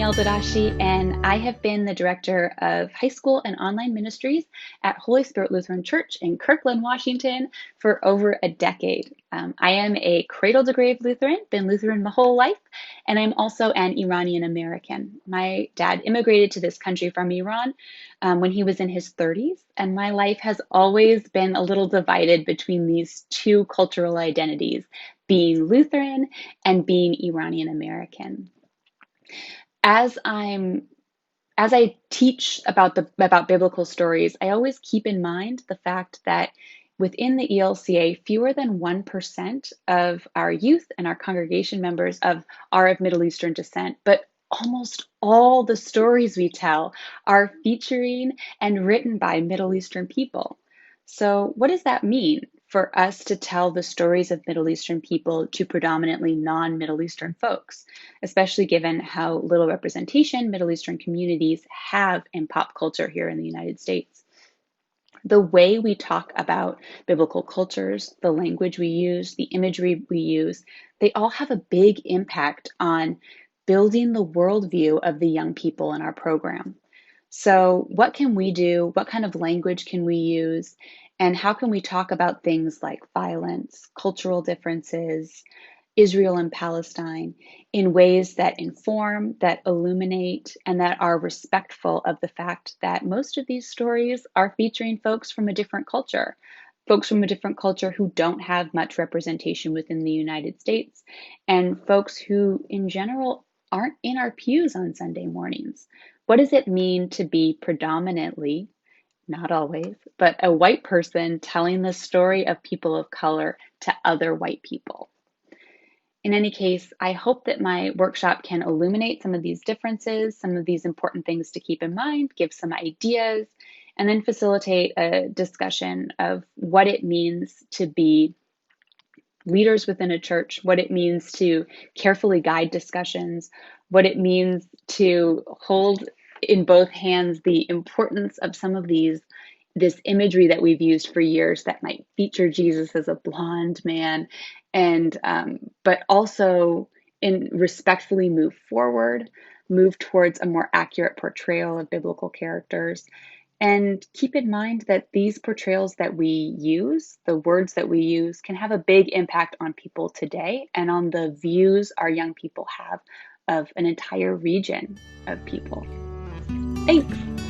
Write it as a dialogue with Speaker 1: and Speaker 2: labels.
Speaker 1: Danielle Dadashi, and I have been the director of high school and online ministries at Holy Spirit Lutheran Church in Kirkland, Washington, for over a decade. I am a cradle to grave Lutheran, been Lutheran my whole life, and I'm also an Iranian American. My dad immigrated to this country from Iran when he was in his 30s, and my life has always been a little divided between these two cultural identities, being Lutheran and being Iranian American. As I'm as I teach about biblical stories, I always keep in mind the fact that within the ELCA, fewer than 1% of our youth and our congregation members are of Middle Eastern descent, but almost all the stories we tell are featuring and written by Middle Eastern people. So, what does that mean for us to tell the stories of Middle Eastern people to predominantly non-Middle Eastern folks, especially given how little representation Middle Eastern communities have in pop culture here in the United States? The way we talk about biblical cultures, the language we use, the imagery we use, they all have a big impact on building the worldview of the young people in our program. So, what can we do? What kind of language can we use? And how can we talk about things like violence, cultural differences, Israel and Palestine in ways that inform, that illuminate, and that are respectful of the fact that most of these stories are featuring folks from a different culture who don't have much representation within the United States, and folks who, in general, aren't in our pews on Sunday mornings. What does it mean to be predominantly, not always, but a white person telling the story of people of color to other white people? In any case, I hope that my workshop can illuminate some of these differences, some of these important things to keep in mind, give some ideas, and then facilitate a discussion of what it means to be leaders within a church, what it means to carefully guide discussions, what it means to hold in both hands the importance of some of this imagery that we've used for years that might feature Jesus as a blonde man, and but also in respectfully move forward, move towards a more accurate portrayal of biblical characters. And keep in mind that these portrayals that we use, the words that we use, can have a big impact on people today and on the views our young people have of an entire region of people. Thanks.